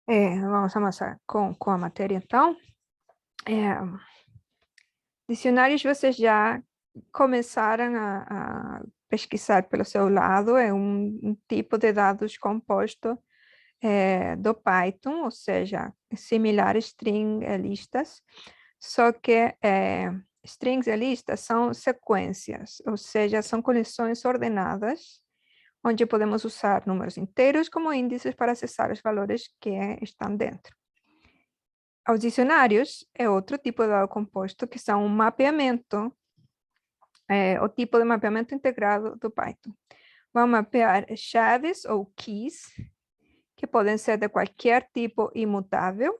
Vamos começar com a matéria, então. Dicionários vocês já começaram a pesquisar pelo seu lado, é um tipo de dados composto do Python, ou seja, similar a string listas, só que strings e listas são sequências, ou seja, são coleções ordenadas, onde podemos usar números inteiros como índices para acessar os valores que estão dentro. Os dicionários é outro tipo de dado composto, que são um mapeamento, o tipo de mapeamento integrado do Python. Vão mapear chaves ou keys, que podem ser de qualquer tipo imutável,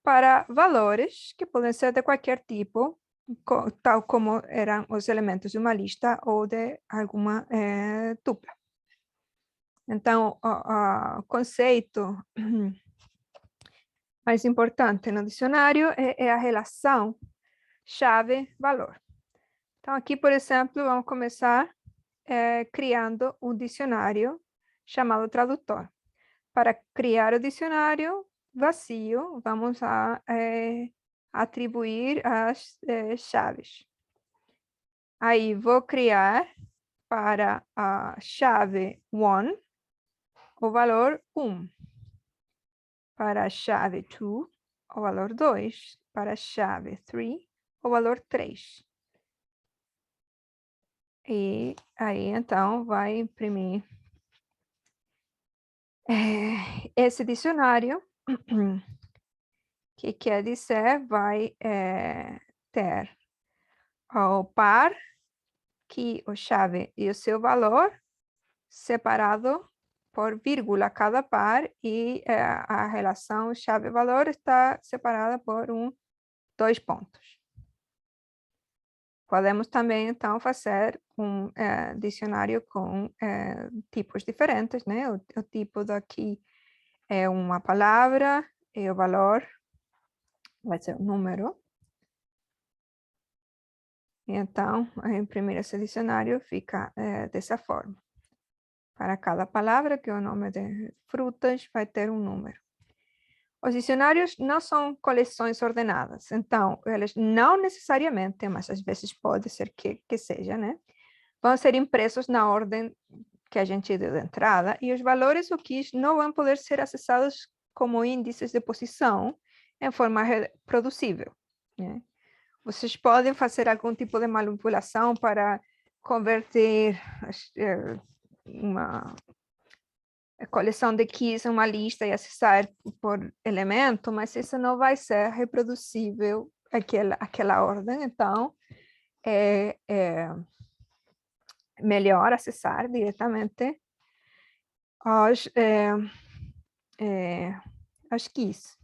para valores, que podem ser de qualquer tipo, tal como eram os elementos de uma lista ou de alguma tupla. Então, o conceito mais importante no dicionário é a relação chave-valor. Então, aqui, por exemplo, vamos começar criando um dicionário chamado tradutor. Para criar o dicionário vazio, vamos atribuir as chaves. Aí, vou criar para a chave one o valor 1. Para a chave 2, o valor 2. Para a chave 3, o valor 3. E aí, então, vai imprimir esse dicionário, que quer dizer, vai ter o par, que o chave e o seu valor, separado por vírgula cada par, e a relação chave-valor está separada por 2 pontos. Podemos também, então, fazer um dicionário com tipos diferentes, né? O tipo daqui é uma palavra, e o valor vai ser um número. Então, imprimir esse dicionário fica dessa forma. Para cada palavra, que é o nome de frutas, vai ter um número. Os dicionários não são coleções ordenadas, então, eles não necessariamente, mas às vezes pode ser que seja, né? Vão ser impressos na ordem que a gente deu de entrada, e os valores ou keys não vão poder ser acessados como índices de posição em forma reproducível, né? Vocês podem fazer algum tipo de manipulação para converter uma coleção de keys em uma lista e acessar por elemento, mas isso não vai ser reproducível aquela ordem. Então, é melhor acessar diretamente as keys.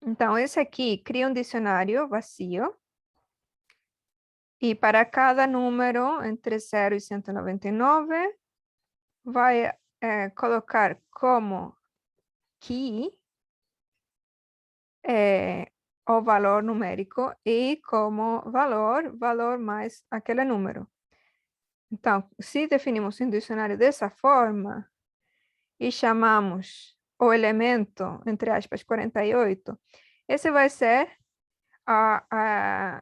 Então, esse aqui cria um dicionário vazio, e para cada número entre 0 e 199, vai colocar como key o valor numérico, e como valor mais aquele número. Então, se definimos um dicionário dessa forma e chamamos o elemento, entre aspas, 48, esse vai ser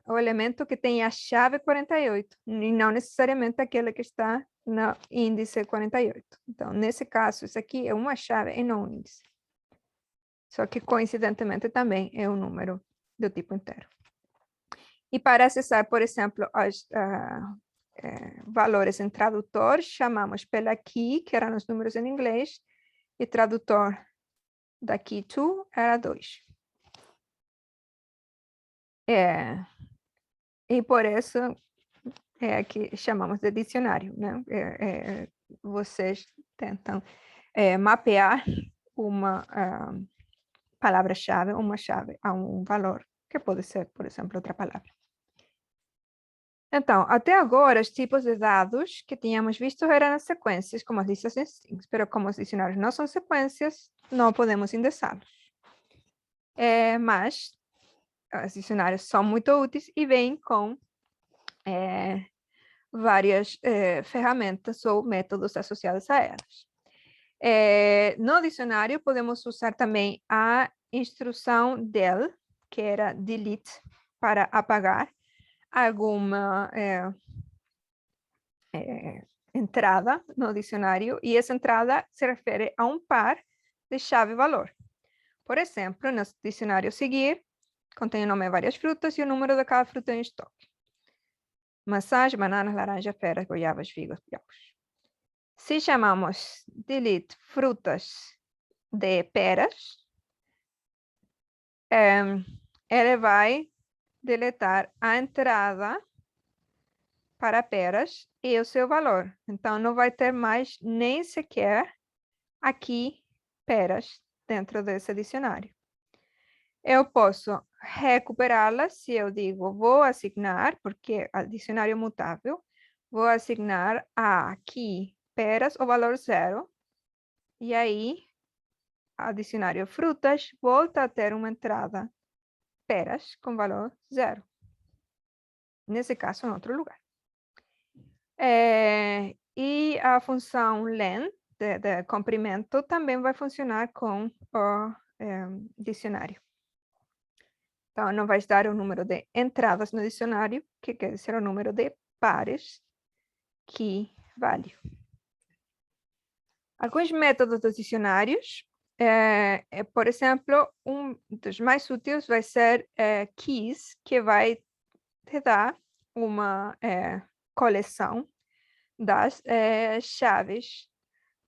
o elemento que tem a chave 48, e não necessariamente aquele que está no índice 48. Então, nesse caso, isso aqui é uma chave e não um índice. Só que, coincidentemente, também é um número do tipo inteiro. E para acessar, por exemplo, os valores em tradutor, chamamos pela key, que eram os números em inglês, e tradutor da key to era 2. E por isso que chamamos de dicionário, né? Vocês tentam mapear uma palavra-chave, uma chave a um valor, que pode ser, por exemplo, outra palavra. Então, até agora, os tipos de dados que tínhamos visto eram as sequências, como as listas e strings, mas como os dicionários não são sequências, não podemos indexá-los. Mas os dicionários são muito úteis e vêm com várias ferramentas ou métodos associados a elas. No dicionário, podemos usar também a instrução del, que era delete, para apagar alguma entrada no dicionário, e essa entrada se refere a um par de chave-valor. Por exemplo, no dicionário a seguir, contém o nome de várias frutas e o número de cada fruta em estoque. Maçãs, bananas, laranjas, peras, goiabas, figos, fiapos. Se chamamos delete frutas de peras, ele vai deletar a entrada para peras e o seu valor. Então, não vai ter mais nem sequer aqui peras dentro desse dicionário. Eu posso recuperá-las se eu digo vou assignar, porque o dicionário é mutável, vou assignar aqui peras o valor 0, e aí o dicionário frutas volta a ter uma entrada peras com valor 0. Nesse caso, em outro lugar. E a função len, de comprimento, também vai funcionar com o dicionário. Então, não vai dar o número de entradas no dicionário, que quer dizer o número de pares que vale. Alguns métodos dos dicionários, por exemplo, um dos mais úteis vai ser keys, que vai te dar uma coleção das chaves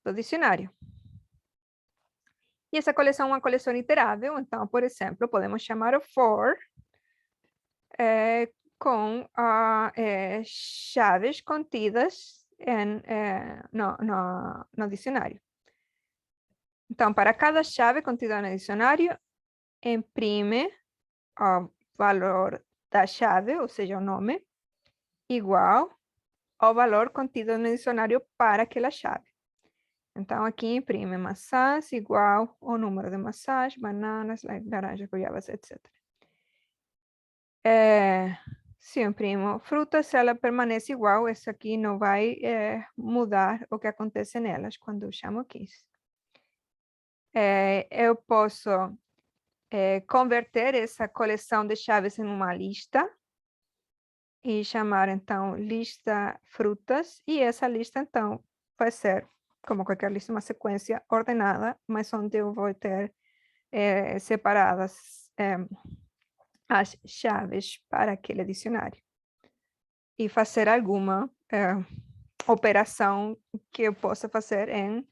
do dicionário. E essa coleção é uma coleção iterável, então, por exemplo, podemos chamar o for com chaves contidas no dicionário. Então, para cada chave contida no dicionário, imprime o valor da chave, ou seja, o nome, igual ao valor contido no dicionário para aquela chave. Então, aqui imprime maçãs igual ao número de maçãs, bananas, laranjas, goiabas, etc. Se eu imprimo frutas, ela permanece igual. Essa aqui não vai mudar o que acontece nelas quando eu chamo keys. Eu posso converter essa coleção de chaves em uma lista e chamar, então, lista frutas. E essa lista, então, vai ser, como qualquer lista, uma sequência ordenada, mas onde eu vou ter separadas as chaves para aquele dicionário. E fazer alguma operação que eu possa fazer em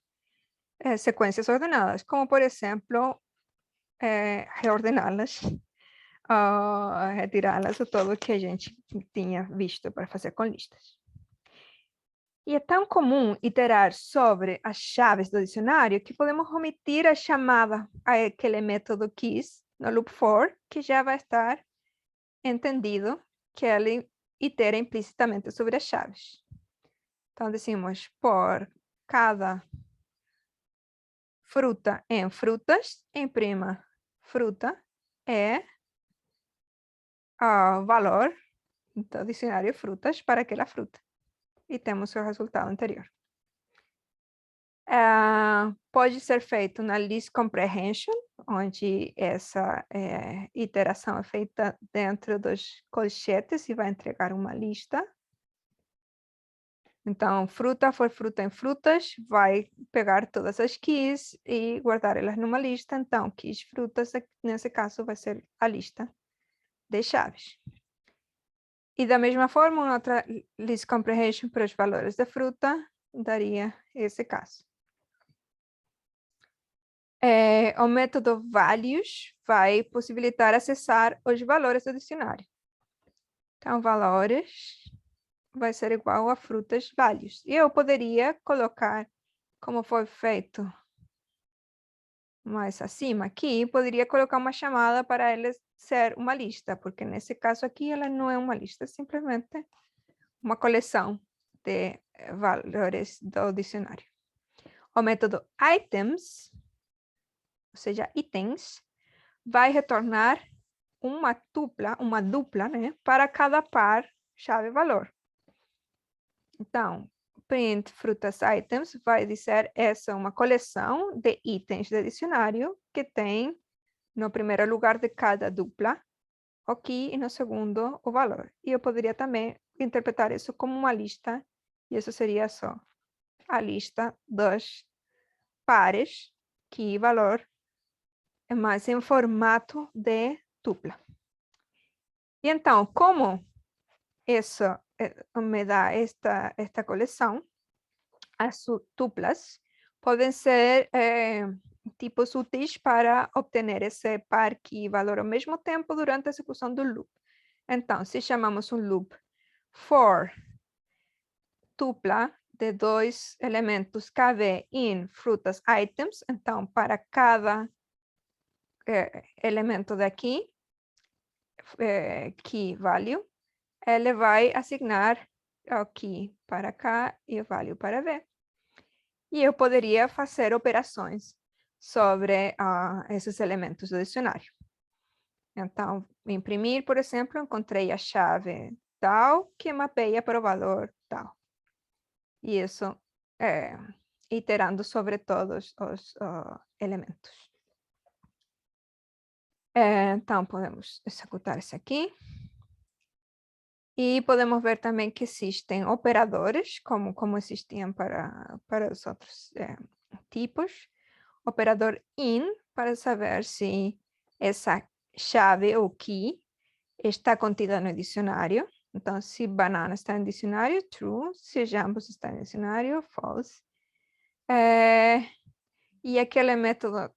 sequências ordenadas, como, por exemplo, reordená-las, retirá-las, ou tudo que a gente tinha visto para fazer com listas. E é tão comum iterar sobre as chaves do dicionário que podemos omitir a chamada àquele método keys no loop for, que já vai estar entendido que ele itera implicitamente sobre as chaves. Então, decimos por cada fruta em frutas, imprima fruta o valor do dicionário frutas para aquela fruta. E temos o resultado anterior. Pode ser feito na list comprehension, onde essa iteração é feita dentro dos colchetes e vai entregar uma lista. Então, fruta for fruta em frutas, vai pegar todas as keys e guardar elas numa lista. Então, keys frutas, nesse caso, vai ser a lista de chaves. E da mesma forma, uma outra list comprehension para os valores da fruta daria esse caso. O método values vai possibilitar acessar os valores do dicionário. Então, valores vai ser igual a frutas values. E eu poderia colocar, como foi feito mais acima aqui, poderia colocar uma chamada para ela ser uma lista, porque nesse caso aqui ela não é uma lista, é simplesmente uma coleção de valores do dicionário. O método items, ou seja, itens, vai retornar uma dupla, né, para cada par chave-valor. Então, print frutas items vai dizer essa é uma coleção de itens de dicionário que tem no primeiro lugar de cada dupla o key e no segundo o valor. E eu poderia também interpretar isso como uma lista e isso seria só a lista dos pares key e valor, mas em formato de dupla. E então, como isso me dá esta coleção, as duplas podem ser tipos úteis para obter esse par key valor ao mesmo tempo durante a execução do loop. Então, se chamamos um loop for dupla de dois elementos kv in frutas items, então para cada elemento daqui, key value, ele vai assignar o key para cá e o value para V. E eu poderia fazer operações sobre esses elementos do dicionário. Então, imprimir, por exemplo, encontrei a chave tal que mapeia para o valor tal. E isso iterando sobre todos os elementos. Então, podemos executar isso aqui. E podemos ver também que existem operadores, como existiam para os outros tipos. Operador in, para saber se essa chave ou key está contida no dicionário. Então, se banana está em dicionário, true. Se jambos está em dicionário, false. E aquele método,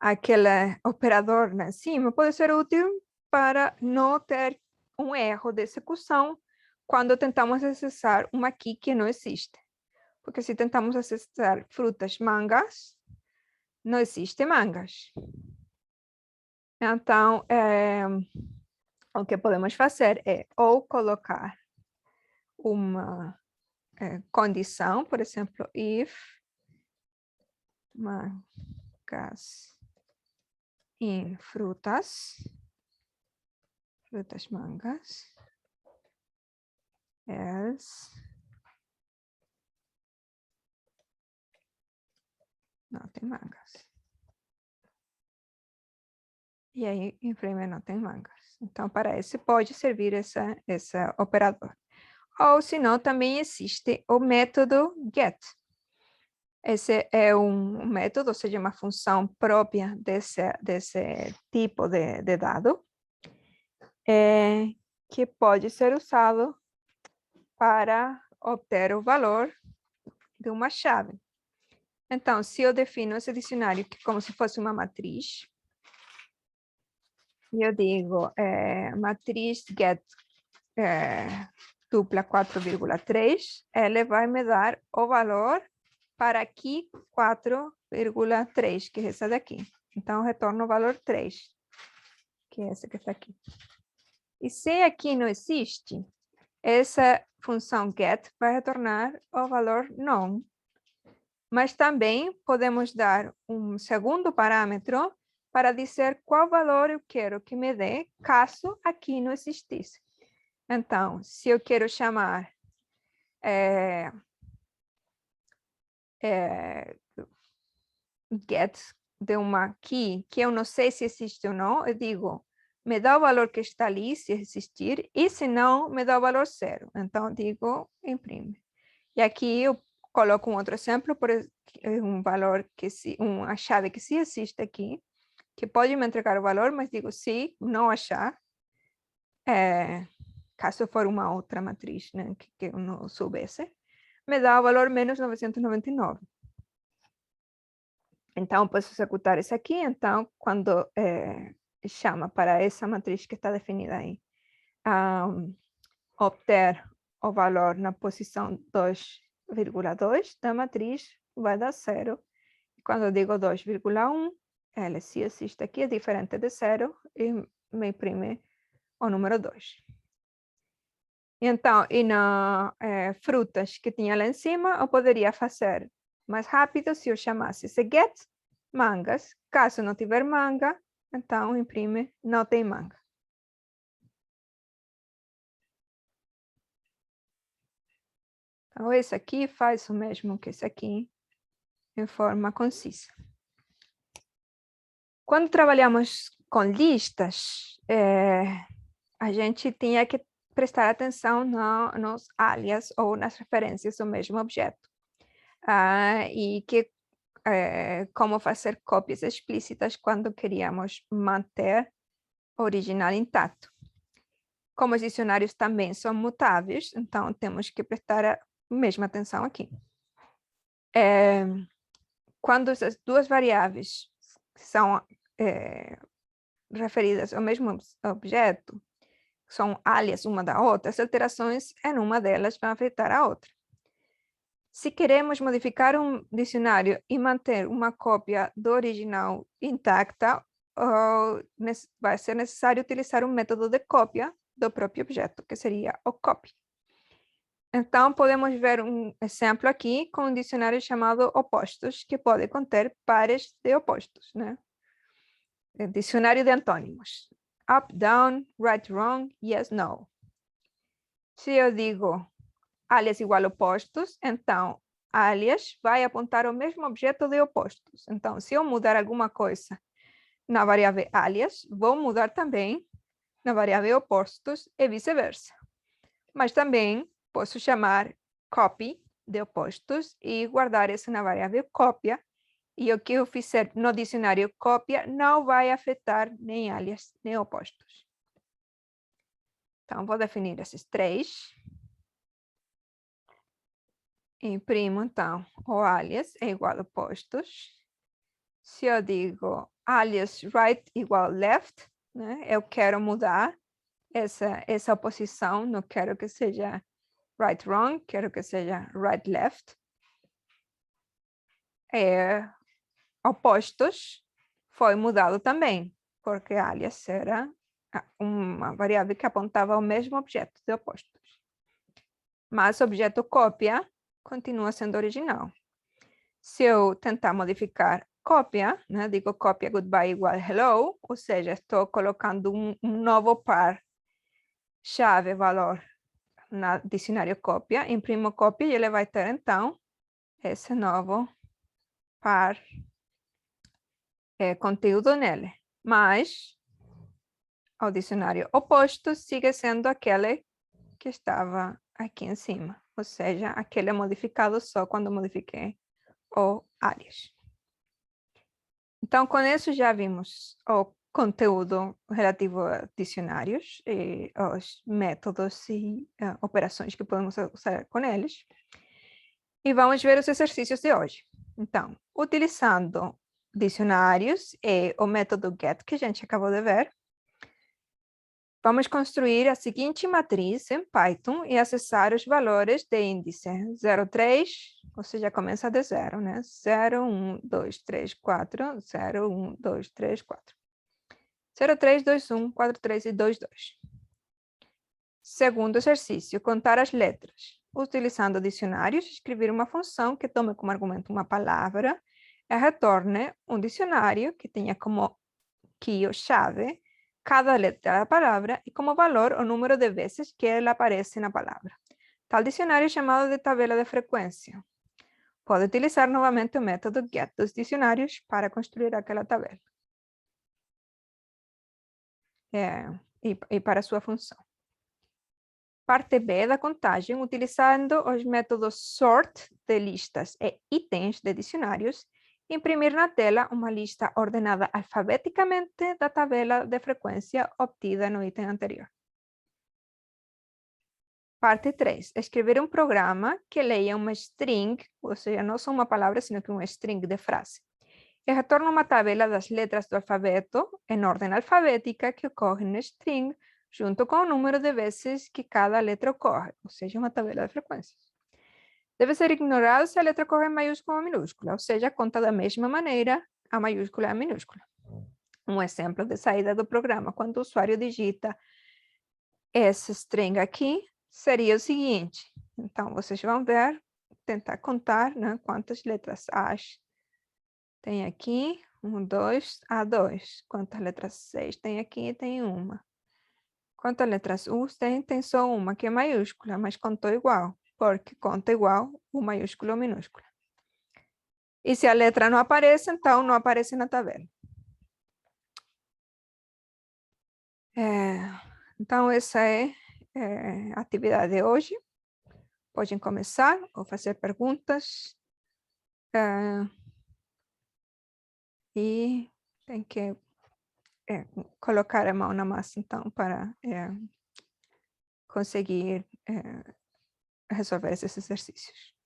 aquele operador lá em cima pode ser útil para não ter um erro de execução quando tentamos acessar uma key que não existe. Porque se tentamos acessar frutas mangas, não existe mangas. Então, o que podemos fazer é ou colocar uma condição, por exemplo, if mangas in frutas mangas, else não tem mangas. E aí, imprime não tem mangas. Então, para esse pode servir esse operador. Ou, se não, também existe o método get. Esse é um método, ou seja, uma função própria desse tipo de dado, que pode ser usado para obter o valor de uma chave. Então, se eu defino esse dicionário como se fosse uma matriz, e eu digo matriz get dupla 4,3, ele vai me dar o valor para aqui 4,3, que é essa daqui. Então, retorno o valor 3, que é essa que está aqui. E se aqui não existe, essa função get vai retornar o valor none. Mas também podemos dar um segundo parâmetro para dizer qual valor eu quero que me dê, caso aqui não existisse. Então, se eu quero chamar get de uma key que eu não sei se existe ou não, eu digo, me dá o valor que está ali, se existir, e se não, me dá o valor 0. Então, digo, imprime. E aqui eu coloco um outro exemplo, por um valor uma chave que sim existe aqui, que pode me entregar o valor, mas digo, se não achar, caso for uma outra matriz, né, que eu não soubesse, me dá o valor menos 999. Então, posso executar isso aqui. Então, quando chama para essa matriz que está definida aí, obter o valor na posição 2,2 da matriz, vai dar 0. Quando eu digo 2,1, ele se existe aqui, é diferente de 0, e me imprime o número 2. Então, e nas frutas que tinha lá em cima, eu poderia fazer mais rápido se eu chamasse esse get mangas. Caso não tiver manga, então imprime não tem manga. Então, esse aqui faz o mesmo que esse aqui, em forma concisa. Quando trabalhamos com listas, a gente tinha que prestar atenção nos alias ou nas referências do mesmo objeto. E como fazer cópias explícitas quando queríamos manter o original intacto. Como os dicionários também são mutáveis, então temos que prestar a mesma atenção aqui. Quando as duas variáveis são referidas ao mesmo objeto, são alias uma da outra, as alterações em uma delas vão afetar a outra. Se queremos modificar um dicionário e manter uma cópia do original intacta, vai ser necessário utilizar um método de cópia do próprio objeto, que seria o copy. Então, podemos ver um exemplo aqui com um dicionário chamado opostos, que pode conter pares de opostos, né? Dicionário de antônimos. Up, down, right, wrong, yes, no. Se eu digo alias igual opostos, então alias vai apontar ao mesmo objeto de opostos. Então, se eu mudar alguma coisa na variável alias, vou mudar também na variável opostos e vice-versa. Mas também posso chamar copy de opostos e guardar isso na variável cópia. E o que eu fizer no dicionário cópia não vai afetar nem alias nem opostos. Então, vou definir esses três. Imprimo, então, o alias é igual a opostos. Se eu digo alias right igual left, né, eu quero mudar essa oposição, não quero que seja right wrong, quero que seja right left. Opostos foi mudado também, porque alias era uma variável que apontava ao mesmo objeto de opostos. Mas o objeto cópia continua sendo original. Se eu tentar modificar cópia, né, digo cópia goodbye igual hello, ou seja, estou colocando um novo par chave valor no dicionário cópia, imprimo cópia e ele vai ter então esse novo par conteúdo nele. Mas o dicionário oposto sigue sendo aquele que estava aqui em cima, ou seja, aquele é modificado só quando modifiquei o alias. Então, com isso já vimos o conteúdo relativo a dicionários e os métodos e operações que podemos usar com eles. E vamos ver os exercícios de hoje. Então, utilizando dicionários e o método get que a gente acabou de ver, vamos construir a seguinte matriz em Python e acessar os valores de índice 03, ou seja, começa de 0, né? 0, 1, 2, 3, 4, 0, 1, 2, 3, 4. 0, 3, 2, 1, 4, 3 e 2, 2. Segundo exercício, contar as letras. Utilizando dicionários, escrever uma função que tome como argumento uma palavra e retorne um dicionário que tenha como key ou chave cada letra da palavra e como valor o número de vezes que ela aparece na palavra. Tal dicionário é chamado de tabela de frequência. Pode utilizar novamente o método get dos dicionários para construir aquela tabela. E para sua função. Parte B da contagem, utilizando os métodos sort de listas e itens de dicionários, imprimir na tela uma lista ordenada alfabeticamente da tabela de frequência obtida no item anterior. Parte 3. Escrever um programa que leia uma string, ou seja, não só uma palavra, sino que uma string de frase, e retorna uma tabela das letras do alfabeto em ordem alfabética que ocorre na string, junto com o número de vezes que cada letra ocorre, ou seja, uma tabela de frequências. Deve ser ignorado se a letra ocorre em maiúscula ou minúscula, ou seja, conta da mesma maneira a maiúscula e a minúscula. Um exemplo de saída do programa, quando o usuário digita essa string aqui, seria o seguinte. Então, vocês vão ver, tentar contar, né, quantas letras As tem aqui. 1, 2, A2. Quantas letras 6 tem aqui? Tem uma. Quantas letras U tem? Tem só uma, que é maiúscula, mas contou igual. porque conta igual o maiúsculo ou minúscula. E se a letra não aparece, então não aparece na tabela. Então, essa é a atividade de hoje. Podem começar ou fazer perguntas. E tem que colocar a mão na massa, então, para conseguir resolver esses exercícios.